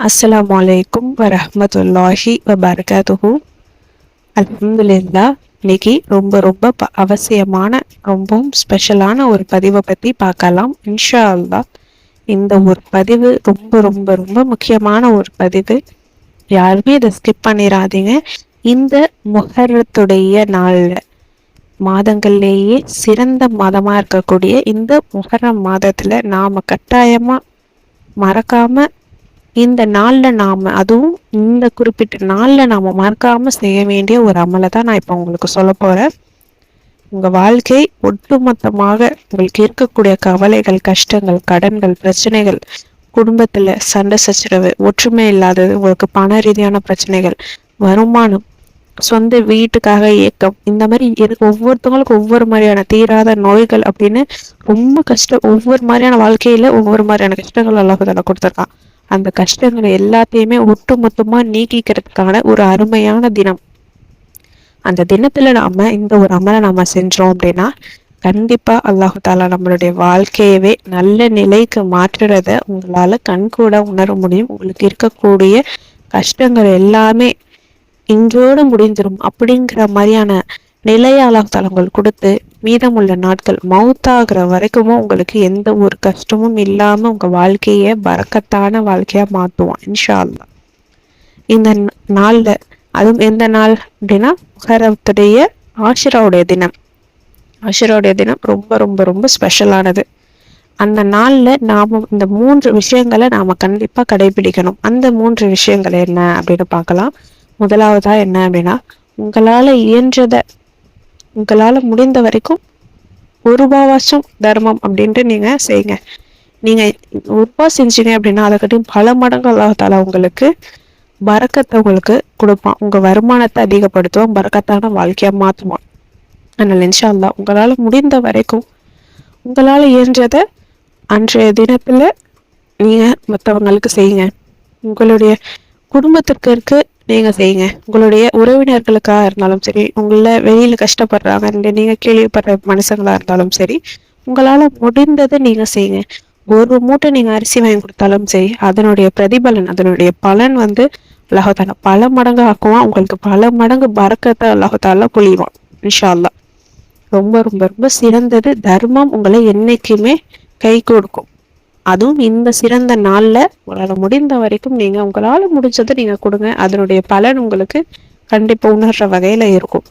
அஸ்ஸலாமு அலைக்கும் வரஹ்மத்துல்லாஹி வபரகாத்துஹு. அல்ஹம்துலில்லாஹ். இன்னைக்கு ரொம்ப ரொம்ப அவசியமான ரொம்பவும் ஸ்பெஷலான ஒரு பதிவை பற்றி பார்க்கலாம் இன்ஷா அல்லாஹ். இந்த ஒரு பதிவு ரொம்ப ரொம்ப ரொம்ப முக்கியமான ஒரு பதிவு. யாருமே இதை ஸ்கிப் பண்ணிடாதீங்க. இந்த முஹர்ரத்துடைய நாளில் மாதங்கள்லேயே சிறந்த மாதமாக இருக்கக்கூடிய இந்த முஹர்ரம் மாதத்தில் நாம் கட்டாயமாக மறக்காமல் இந்த நாளில் நாம் அதுவும் இந்த குறிப்பிட்ட நாளில் நாம் மறக்காமல் செய்ய வேண்டிய ஒரு அமலை தான் நான் இப்போ உங்களுக்கு சொல்ல போகிறேன். உங்கள் வாழ்க்கை ஒட்டுமொத்தமாக உங்களுக்கு இருக்கக்கூடிய கவலைகள், கஷ்டங்கள், கடன்கள், பிரச்சனைகள், குடும்பத்தில் சண்டை சச்சரவு, ஒற்றுமை இல்லாதது, உங்களுக்கு பண ரீதியான பிரச்சனைகள், வருமானம், சொந்த வீட்டுக்காக ஏக்கம், இந்த மாதிரி ஒவ்வொருத்தவங்களுக்கும் ஒவ்வொரு மாதிரியான தீராத நோய்கள் அப்படின்னு ரொம்ப கஷ்டம், ஒவ்வொரு மாதிரியான வாழ்க்கையில் ஒவ்வொரு மாதிரியான கஷ்டங்கள் அல்லாஹ் கொடுத்துருக்கான். அந்த கஷ்டங்களை எல்லாத்தையுமே ஒட்டு மொத்தமா நீக்கிக்கிறதுக்கான ஒரு அருமையான தினம். அந்த தினத்துல நாம இந்த ஒரு அமலை நாம செஞ்சோம் அப்படின்னா கண்டிப்பா அல்லாஹு தாலா நம்மளுடைய வாழ்க்கையவே நல்ல நிலைக்கு மாற்றுறத உங்களால கண்கூட உணர முடியும். உங்களுக்கு இருக்கக்கூடிய கஷ்டங்கள் எல்லாமே இன்றோடு முடிஞ்சிடும் அப்படிங்கிற மாதிரியான நிலைய அல்லாஹ் தாலா உங்களுக்கு கொடுத்து மீதமுள்ள நாட்கள் மவுத்தாகிற வரைக்கும் உங்களுக்கு எந்த ஒரு கஷ்டமும் இல்லாம உங்க வாழ்க்கைய பரக்கத்தான வாழ்க்கையா மாத்துவோம் இன்ஷா அல்லாஹ். இந்த நாள்ல அதுவும் எந்த நாள் அப்படின்னா முஹர்ரத்துடைய ஆஷிராவுடைய தினம். ஆஷிராவுடைய தினம் ரொம்ப ரொம்ப ரொம்ப ஸ்பெஷலானது. அந்த நாள்ல நாம இந்த 3 விஷயங்களை நாம கண்டிப்பா கடைபிடிக்கணும். அந்த 3 விஷயங்கள் என்ன அப்படின்னு பார்க்கலாம். முதலாவதா என்ன அப்படின்னா, உங்களால இயன்றத, உங்களால முடிந்த வரைக்கும் ஒரு ரூபாவாச்சும் தர்மம் அப்படின்ட்டு நீங்க செய்யுங்க. நீங்க ஒரு ரூபாய் செஞ்சீங்க அப்படின்னா அதை கட்டியும் பல மடங்கு அல்லாஹ் தாலா உங்களுக்கு பரக்கத்தை உங்களுக்கு கொடுப்பான். உங்க வருமானத்தை அதிகப்படுத்துவோம், பரக்கத்தான வாழ்க்கையா மாற்றுவான். அதனால இன்ஷா அல்லாஹ் உங்களால முடிந்த வரைக்கும் உங்களால இயன்றத அன்றைய தினத்துல நீங்க மற்றவங்களுக்கு செய்யுங்க. உங்களுடைய குடும்பத்திற்கு நீங்க செய்யுங்க. உங்களுடைய உறவினர்களுக்காக இருந்தாலும் சரி, உங்கள வெளியில கஷ்டப்படுறாங்க நீங்க கேள்விப்படுற மனுஷங்களா இருந்தாலும் சரி, உங்களால முடிந்ததை நீங்க செய்யுங்க. ஒரு மூட்டை நீங்க அரிசி வாங்கி கொடுத்தாலும் சரி, அதனுடைய பிரதிபலன், அதனுடைய பலன் அல்லாஹ் தாலா பல மடங்கு ஆக்குவான். உங்களுக்கு பல மடங்கு பரக்கத்தை அல்லாஹ் தாலா பொழிவான் இன்ஷா அல்லாஹ். ரொம்ப ரொம்ப ரொம்ப சிறந்தது தர்மம். உங்களை என்னைக்குமே கை கொடுக்கும். அதுவும் இந்த சிறந்த நாள்ல உங்களால முடிந்த வரைக்கும் நீங்க உங்களால முடிஞ்சதை நீங்க கொடுங்க. அதனுடைய பலன் உங்களுக்கு கண்டிப்பா உணர்ற வகையில இருக்கும்.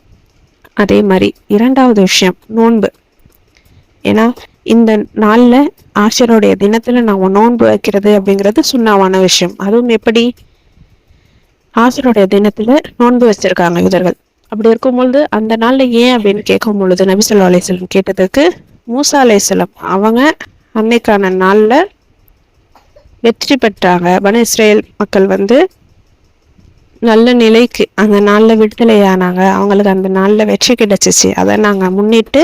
அதே மாதிரி 2வது விஷயம் நோன்பு. ஏன்னா இந்த நாள்ல ஆஷருடைய தினத்துல நாம நோன்பு வைக்கிறது அப்படிங்கிறது சுண்ணாவான விஷயம். அதுவும் எப்படி ஆஷருடைய தினத்துல நோன்பு வச்சிருக்காங்க யூதர்கள். அப்படி இருக்கும்பொழுது அந்த நாள்ல ஏன் அப்படின்னு கேட்கும் பொழுது நபி ஸல்லல்லாஹு அலைஹி வஸல்லம் கேட்டதுக்கு, மூசா அலைஹிஸ்ஸலாம் அவங்க அன்னைக்கான நாள்ல வெற்றி பெற்றாங்க. பனி இஸ்ரேல் மக்கள் நல்ல நிலைக்கு அந்த நாள்ல விடுதலை ஆனாங்க. அவங்களுக்கு அந்த நாள்ல வெற்றி கிடைச்சிச்சு. அதை நாங்க முன்னிட்டு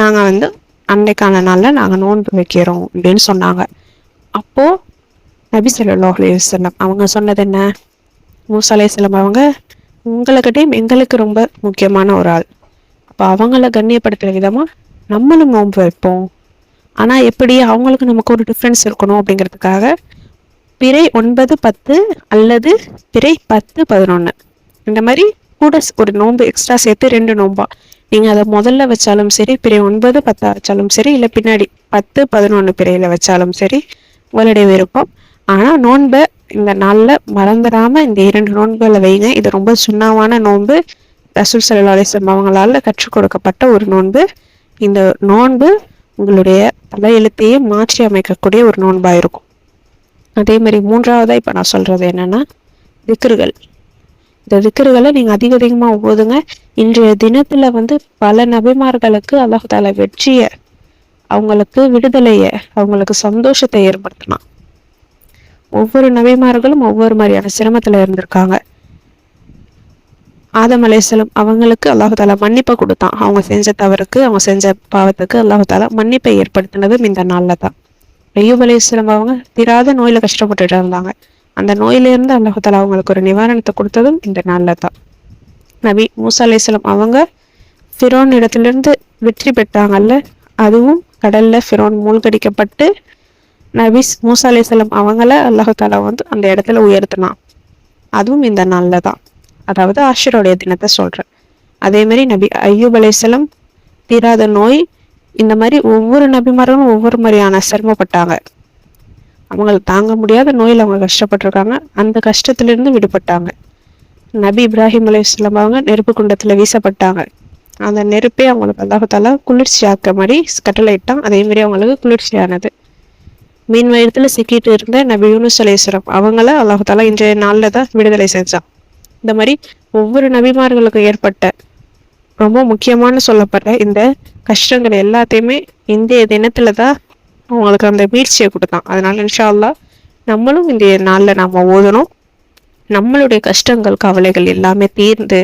நாங்க அன்னைக்கான நாள்ல நாங்க நோன்பு வைக்கிறோம் அப்படின்னு சொன்னாங்க. அப்போ நபி ஸல்லல்லாஹு அலைஹி வஸல்லம் அவங்க சொன்னது என்ன? மூசா அலைஹிஸ்ஸலாம் அவங்க உங்களுக்கிட்டையும் எங்களுக்கு ரொம்ப முக்கியமான ஒரு ஆள். அப்போ அவங்கள கண்ணியப்படுத்துற விதமா நம்மளும் நோன்பு வைப்போம். ஆனா எப்படி அவங்களுக்கு நமக்கு ஒரு டிஃப்ரென்ஸ் இருக்கணும் அப்படிங்கிறதுக்காக பிறை 9, 10 அல்லது பிறை 10, 11 இந்த மாதிரி கூட ஒரு நோன்பு எக்ஸ்ட்ரா சேர்த்து 2 நோன்பா நீங்க அதை முதல்ல வச்சாலும் சரி, பிறை 9, 10 வச்சாலும் சரி, இல்லை பின்னாடி 10, 11 பிறையில வச்சாலும் சரி, உங்களுடைய விருப்பம். ஆனா நோன்பை இந்த நாள்ல மறந்துடாம இந்த 2 நோன்புகளை வைங்க. இது ரொம்ப சுண்ணாவான நோன்பு. ரசூல் ஸல்லல்லாஹு அலைஹி வஸல்லம் அவங்களால கற்றுக் கொடுக்கப்பட்ட ஒரு நோன்பு. இந்த நோன்பு உங்களுடைய தலையெழுத்தையே மாற்றி அமைக்கக்கூடிய ஒரு நோன்பா இருக்கும். அதே மாதிரி 3வதா இப்ப நான் சொல்றது என்னன்னா திக்ருகள். இந்த திக்ருகளை நீங்க அதிகமா ஓதுங்க. இன்றைய தினத்துல பல நபிமார்களுக்கு அல்லாஹ் தாலா வெற்றிய, அவங்களுக்கு விடுதலைய, அவங்களுக்கு சந்தோஷத்தை ஏற்படுத்தினான். ஒவ்வொரு நபிமார்களும் ஒவ்வொரு மாதிரியான சிரமத்துல இருந்திருக்காங்க. ஆதம் அலைஹிஸ்ஸலாம் அவங்களுக்கு அல்லாஹ் தாலா மன்னிப்பை கொடுத்தான். அவங்க செஞ்ச தவறுக்கு, அவங்க செஞ்ச பாவத்துக்கு அல்லாஹ் தாலா மன்னிப்பை ஏற்படுத்தினதும் இந்த நாள்ல தான். அய்யூப் அலைஹிஸ்ஸலாம் அவங்க தீராத நோயில கஷ்டப்பட்டுட்டு இருந்தாங்க. அந்த நோயிலிருந்து அல்லாஹ் தாலா அவங்களுக்கு ஒரு நிவாரணத்தை கொடுத்ததும் இந்த நாள்ல தான். நபி மூசா அலைஹிஸ்ஸலாம் அவங்க ஃபிரௌன் இடத்திலிருந்து வெற்றி பெற்றாங்கல்ல, அதுவும் கடல்ல ஃபிரௌன் மூழ்கடிக்கப்பட்டு நபி மூசா அலைஹிஸ்ஸலாம் அவங்கள அல்லாஹாலா வந்து அந்த இடத்துல உயர்த்தினான். அதுவும் இந்த நாள்ல தான், அதாவது ஆஷுராவுடைய தினத்தை சொல்றேன். அதே மாதிரி நபி ஐயூப் அலைஹிஸ்ஸலாம் தீராத நோய், இந்த மாதிரி ஒவ்வொரு நபிமார்களும் ஒவ்வொரு மாதிரியான சிரமப்பட்டாங்க. அவங்களுக்கு தாங்க முடியாத நோயில் அவங்க கஷ்டப்பட்டிருக்காங்க. அந்த கஷ்டத்திலிருந்து விடுபட்டாங்க. நபி இப்ராஹிம் அலைஹிஸ்ஸலாம் அவங்க நெருப்பு குண்டத்துல வீசப்பட்டாங்க. அந்த நெருப்பே அவங்களுக்கு அல்லாஹாலா குளிர்ச்சியாக்க மாதிரி கட்டளையிட்டான். அதே மாதிரி அவங்களுக்கு குளிர்ச்சியானது. மீன் வயிற்றுல சிக்கிட்டு இருந்த நபி யூனுஸ் அலைஹிஸ்ஸலாம் அவங்கள அல்லாஹாலா இன்றைய நாள்ல தான் விடுதலை செஞ்சான். இந்த மாதிரி ஒவ்வொரு நபிமார்களுக்கு ஏற்பட்ட ரொம்ப முக்கியமான சொல்லப்படுற இந்த கஷ்டங்கள் எல்லாத்தையுமே இந்திய தினத்துல தான் அவங்களுக்கு அந்த மீட்சியை கொடுத்தான். அதனால இன்ஷா அல்லாஹ் நம்மளும் இந்த நாள்ல நாம ஓதணும். நம்மளுடைய கஷ்டங்கள் கவலைகள் எல்லாமே தீர்ந்து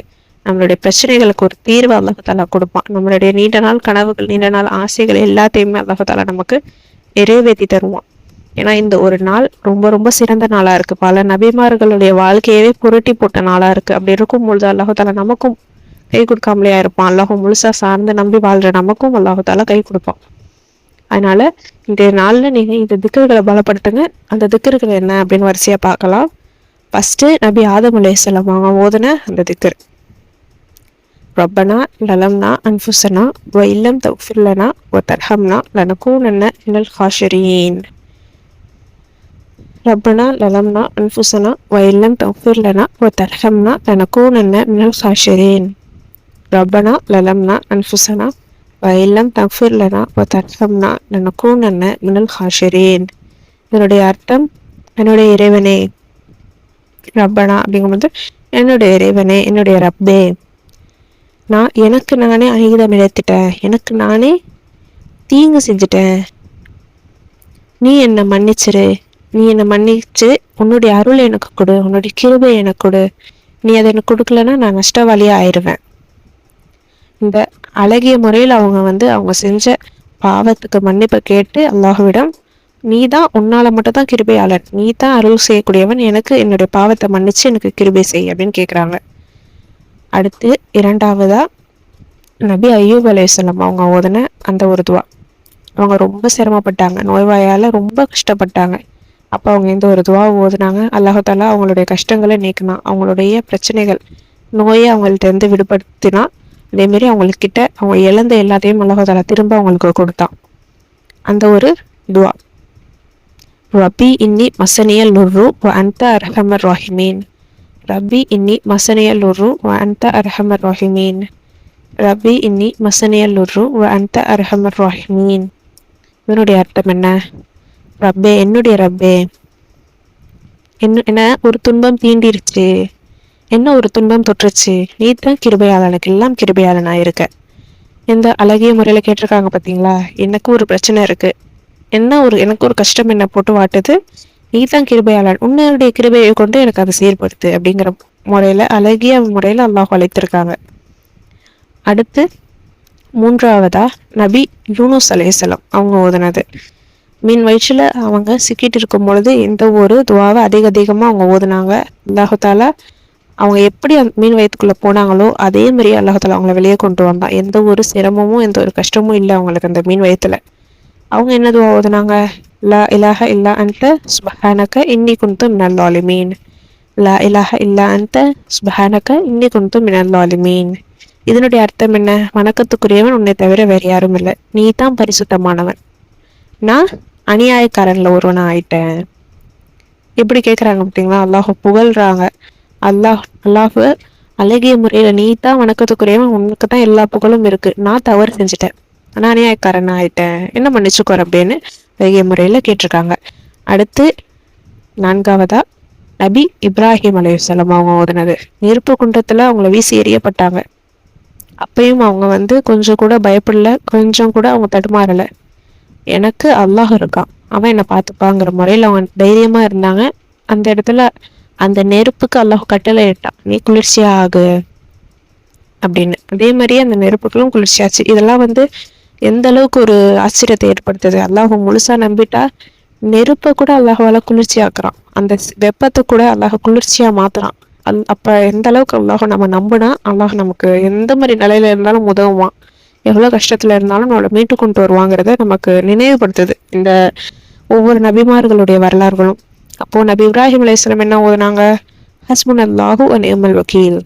நம்மளுடைய பிரச்சனைகளுக்கு ஒரு தீர்வு அல்லாஹாலா கொடுப்பான். நம்மளுடைய நீண்ட நாள் கனவுகள், நீண்ட நாள் ஆசைகள் எல்லாத்தையுமே அல்லாஹாலா நமக்கு நிறைவேற்றி தருவான். ஏன்னா இந்த ஒரு நாள் ரொம்ப ரொம்ப சிறந்த நாளா இருக்கு. பல நபிமார்களுடைய வாழ்க்கையவே புரட்டி போட்ட நாளா இருக்கு. அப்படி இருக்கும் பொழுது அல்லாஹாலா நமக்கும் கை கொடுக்காமலையா இருப்பான். அல்லாஹ் முழுசா சார்ந்து நம்பி வாழ்ற நமக்கும் அல்லாஹாலா கை கொடுப்பான். அதனால இந்த நாள்ல நீங்க இந்த திக்கர்களை பலப்படுத்துங்க. அந்த திக்கர்கள் என்ன அப்படின்னு வரிசையா பார்க்கலாம். ஃபர்ஸ்ட் நபி ஆதம் அலைஹிஸ்ஸலாம் அவங்க ஓதுன அந்த திக்கர், ரப்பனா லலம்னா அன்ஃபுஸனா வ இல்லம் தக்ஃபிர் லனா வ தர்ஹம்னா லனகூனன்ன மினல் காஷிரீன். ரப்பனா லலம்னா அன்ஃபுஸனா வ இல்லம் தக்ஃபிர் லனா வ தர்ஹம்னா லனகூனன்ன மினல் காஷிரீன். ரப்பனா லலம்னா அன்ஃபுஸனா வ இல்லம் தக்ஃபிர் லனா வ தர்ஹம்னா லனகூனன்ன மினல் காஷிரீன். இதனுடைய அர்த்தம், என்னுடைய இறைவனே, ரப்பனா அப்படிங்கும்போது என்னுடைய இறைவனே, என்னுடைய ரப்பே, நான் எனக்கு நானே அநீதம் இழைத்துட்டேன், எனக்கு நானே தீங்கு செஞ்சுட்டேன், நீ என்னை மன்னிச்சிரு, நீ என்னை மன்னிச்சு உன்னுடைய அருள் எனக்கு கொடு, உன்னுடைய கிருபை எனக்கு கொடு, நீ அதை எனக்கு கொடுக்கலன்னா நான் நஷ்டவாளியா ஆயிடுவேன். இந்த அழகிய முறையில் அவங்க செஞ்ச பாவத்துக்கு மன்னிப்பை கேட்டு அல்லாஹ்விடம், நீ தான், உன்னால மட்டும் தான் கிருபையாளன், நீ தான் அருள் செய்யக்கூடியவன், எனக்கு என்னுடைய பாவத்தை மன்னிச்சு எனக்கு கிருபை செய் அப்படின்னு கேட்குறாங்க. அடுத்து இரண்டாவதா நபி ஐயூப் அலைஹிஸ்ஸலாம் அவங்க ஓதுன அந்த ஒரு துவா. அவங்க ரொம்ப சிரமப்பட்டாங்க, நோய்வாயால ரொம்ப கஷ்டப்பட்டாங்க. அப்போ அவங்க இந்த ஒரு துவா ஓதுனாங்க. அல்லாஹாலா அவங்களுடைய கஷ்டங்களை நீக்கினான். அவங்களுடைய பிரச்சனைகள், நோயை அவங்கள்ட்ட இருந்து விடுபடுத்தினா. அதேமாரி அவங்கக்கிட்ட அவங்க இழந்த எல்லாத்தையும் அல்லாஹாலா திரும்ப அவங்களுக்கு கொடுத்தான். அந்த ஒரு துவா, ரப்பி இன்னி மசனியல் நுர்ரு வ அன்த அர்ஹமர் ராஹிமீன். ரப்பி இன்னி மசனியல் நுர்ரு வ அன்த அர்ஹமர் ராஹிமீன். ரப்பி இன்னி மசனியல் நுர்ரு வ அன்த அர்ஹமர் ராஹிமீன். இதனுடைய அர்த்தம் என்ன? ரப்பே, என்னுடைய ரப்பே, என்ன ஒரு துன்பம் தீண்டிருச்சு, என்ன ஒரு துன்பம் தொற்றுச்சு, நீ தான் கிருபையாளனுக்கு எல்லாம் கிருபையாளனா இருக்க. எந்த அழகிய முறையில் கேட்டிருக்காங்க பார்த்தீங்களா? எனக்கு ஒரு பிரச்சனை இருக்கு, எனக்கு ஒரு கஷ்டம் என்ன போட்டு வாட்டுது, நீ தான் கிருபையாளன், உன்னுடைய கிருபையை கொண்டு எனக்கு அதை செயல்படுத்து அப்படிங்கிற முறையில், அழகிய முறையில் அல்லாஹ் அழைத்திருக்காங்க. அடுத்து மூன்றாவதா நபி யூனுஸ் அலைஹிஸ்ஸலாம் அவங்க ஓதுனது. மீன் வயிற்றுல அவங்க சிக்கிட்டு இருக்கும் பொழுது இந்த ஒரு துவாவை அதிகமாக அவங்க ஓதுனாங்க. அல்லாஹாலா அவங்க எப்படி அந்த மீன் வயிற்றுக்குள்ளே போனாங்களோ அதே மாதிரி அல்லாஹாலா அவங்கள வெளியே கொண்டு வந்தான். எந்த ஒரு சிரமமும் எந்த ஒரு கஷ்டமும் இல்லை அவங்களுக்கு அந்த மீன் வயிற்றுல. அவங்க என்ன துவா ஓதுனாங்க? லா இலாஹ இல்லா அன்த சுப்ஹானக இன்னி குன்து மினல் ஸாலிமீன். லா இலாஹ இல்லா அன்த சுப்ஹானக இன்னி குன்து மினல் ஸாலிமீன். இதனுடைய அர்த்தம் என்ன? வணக்கத்துக்குரியவன் உன்னை தவிர வேறு யாரும் இல்லை, நீ தான் பரிசுத்தமானவன், நான் அநியாயக்காரன்ல ஒருவனா ஆயிட்டேன். எப்படி கேட்குறாங்க பார்த்தீங்களா? அல்லாஹ் புகழ்றாங்க. அல்லாஹ் அழகிய முறையில், நீ தான் வணக்கத்துக்குரியவன், உனக்கு தான் எல்லா புகழும் இருக்கு, நான் தவறு செஞ்சுட்டேன், நான் அநியாயக்காரன் ஆயிட்டேன், என்ன மன்னிச்சுக்கோர் அப்படின்னு அழகிய முறையில் கேட்டிருக்காங்க. அடுத்து நான்காவதா நபி இப்ராஹிம் அலைஹிஸ்ஸலாம் அவங்க ஓதுனது. நெருப்பு குண்டத்தில் அவங்கள வீசி எறியப்பட்டாங்க. அப்பயும் அவங்க கொஞ்சம் கூட பயப்படல, கொஞ்சம் கூட அவங்க தடுமாறலை. எனக்கு அல்லாஹ் இருக்கான், அவன் என்னை பார்த்துப்பாங்கிற முறையில் அவங்க தைரியமாக இருந்தாங்க. அந்த இடத்துல அந்த நெருப்புக்கு அல்லாஹ் கட்டளை இட்டான், நீ குளிர்ச்சியா ஆகு அப்படின்னு. அதே மாதிரியே அந்த நெருப்புகளும் குளிர்ச்சியாச்சு. இதெல்லாம் எந்த அளவுக்கு ஒரு ஆச்சரியத்தை ஏற்படுத்துது. அல்லாஹ் முழுசா நம்பிட்டா நெருப்பை கூட அல்லாஹால குளிர்ச்சியாக்குறான், அந்த வெப்பத்தை கூட அல்லாஹ் குளிர்ச்சியா மாத்துறான். அப்ப எந்த அளவுக்கு அல்லாஹ் நம்ம நம்பினா அல்லாஹ் நமக்கு எந்த மாதிரி நிலையில இருந்தாலும் உதவுவான், எவ்வளவு கஷ்டத்துல இருந்தாலும் நம்மளை மீட்டு கொண்டு வருவாங்கிறத நமக்கு நினைவுபடுத்துது இந்த ஒவ்வொரு நபிமார்களுடைய வரலாறுகளும். அப்போது நபி இப்ராஹிம் அலைஹிஸ்ஸலாம் என்ன ஓதுனாங்க? ஹஸ்புன் அல்லாஹு வ நிஅமல் வக்கீல்,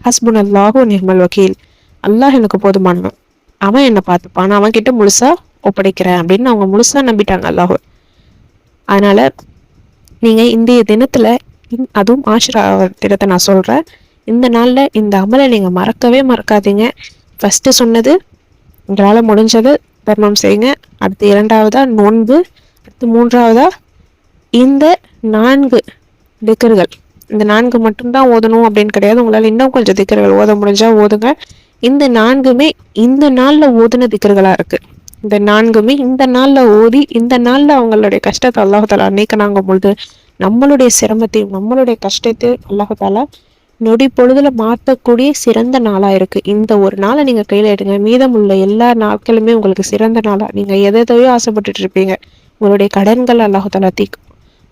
ஹஸ்புன் அல்லாஹு வ நிஅமல் வக்கீல். அல்லாஹ் எனக்கு போதுமானவன், அவன் என்னை பார்த்துப்பான், நான் அவன் கிட்ட முழுசா ஒப்படைக்கிறேன் அப்படின்னு அவங்க முழுசா நம்பிட்டாங்க அல்லாஹ். அதனால நீங்க இந்திய தினத்துல, அதுவும் ஆஷுரா தினத்தை நான் சொல்றேன், இந்த நாள்ல இந்த அமலை நீங்க மறக்கவே மறக்காதீங்க. ஃபர்ஸ்ட் சொன்னது உங்களால் முடிஞ்சது தர்மம் செய்யுங்க, அடுத்து 2வதா நோன்பு, அடுத்து 3வதா இந்த 4 திக்கர்கள். இந்த 4 மட்டும்தான் ஓதணும் அப்படின்னு கிடையாது, உங்களால் இன்னும் கொஞ்சம் திக்கர்கள் ஓத முடிஞ்சா ஓதுங்க. இந்த 4மே இந்த நாள்ல ஓதுன திக்கர்களா இருக்கு. இந்த 4மே இந்த நாள்ல ஓதி இந்த நாள்ல அவங்களுடைய கஷ்டத்தை அல்லாஹாலா நீக்கினாங்க பொழுது நம்மளுடைய சிரமத்தையும் நம்மளுடைய கஷ்டத்தையும் அல்லாஹாலா நொடி பொழுதுல மாற்றக்கூடிய சிறந்த நாளா இருக்கு. இந்த ஒரு நாளை நீங்க கையில எடுங்க, மீதம் உள்ள எல்லா நாட்களுமே உங்களுக்கு சிறந்த நாளா. நீங்க எதையோ ஆசைப்பட்டுட்டு இருப்பீங்க, உங்களுடைய கடன்கள் அல்லாஹாலா தீக்கும்,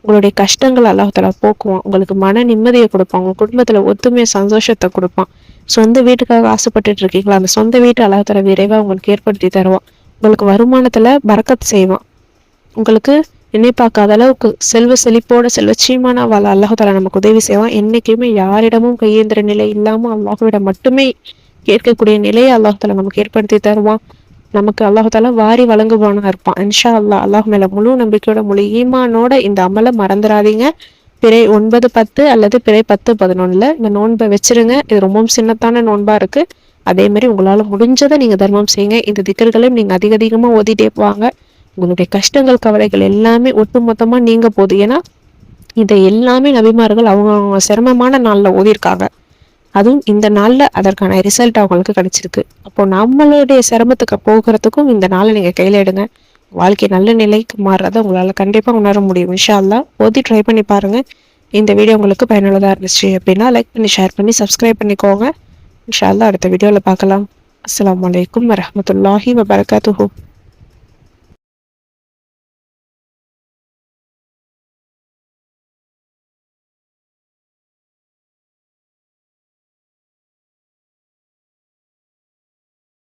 உங்களுடைய கஷ்டங்கள் அல்லாஹாலா போக்குவான், உங்களுக்கு மன நிம்மதியை கொடுப்பான், உங்க குடும்பத்துல ஒத்துமையை சந்தோஷத்தை கொடுப்பான். சொந்த வீட்டுக்காக ஆசைப்பட்டுட்டு இருக்கீங்களா, அந்த சொந்த வீட்டை அல்லாஹாலா விரைவா உங்களுக்கு ஏற்படுத்தி தருவான். உங்களுக்கு வருமானத்துல பரக்கத் செய்வான், உங்களுக்கு நினைப்பாக்காத அளவுக்கு செல்வ செழிப்போட செல்வச்சீமான வாழ அல்லாஹாலா நமக்கு உதவி செய்வான். என்னைக்குமே யாரிடமும் கையேந்திர நிலை இல்லாம அல்லாஹுவிடம் மட்டுமே கேட்கக்கூடிய நிலையை அல்லாஹாலா நமக்கு ஏற்படுத்தி தருவான். நமக்கு அல்லாஹாலா வாரி வழங்குவானா இருப்பான் இன்ஷா அல்லாஹ். அல்லாஹ் மேல முழு நம்பிக்கையோட முழு ஈமானோட இந்த அமலை மறந்துடாதீங்க. பிறை 9, 10 அல்லது பிறை 10, 11 இந்த நோன்பை வச்சிருங்க. இது ரொம்பவும் சின்னத்தான நோன்பா இருக்கு. அதே மாதிரி உங்களால முடிஞ்சதை நீங்க தர்மம் செய்யுங்க. இந்த திக்கர்களையும் நீங்க அதிகமா ஓதிட்டே போவாங்க. உங்களுடைய கஷ்டங்கள் கவலைகள் எல்லாமே ஒட்டுமொத்தமா நீங்க போகுது. ஏன்னா இதை எல்லாமே நபிமார்கள் அவங்க சிரமமான நாள்ல ஓதிருக்காங்க. அதுவும் இந்த நாள்ல அதற்கான ரிசல்ட் அவங்களுக்கு கிடைச்சிருக்கு. அப்போ நம்மளுடைய சிரமத்துக்கு போகிறதுக்கும் இந்த நாளை நீங்க கையில எடுங்க. வாழ்க்கை நல்ல நிலைக்கு மாறுறதை உங்களால கண்டிப்பா உணர முடியும் இன்ஷா அல்லாஹ். ஓதி ட்ரை பண்ணி பாருங்க. இந்த வீடியோ உங்களுக்கு பயனுள்ளதா இருந்துச்சு அப்படின்னா லைக் பண்ணி, ஷேர் பண்ணி, சப்ஸ்கிரைப் பண்ணிக்கோங்க. இன்ஷா அல்லாஹ் அடுத்த வீடியோல பார்க்கலாம். அஸ்ஸலாமு அலைக்கும் வரஹ்மத்துல்லாஹி வபரகாத்துஹு.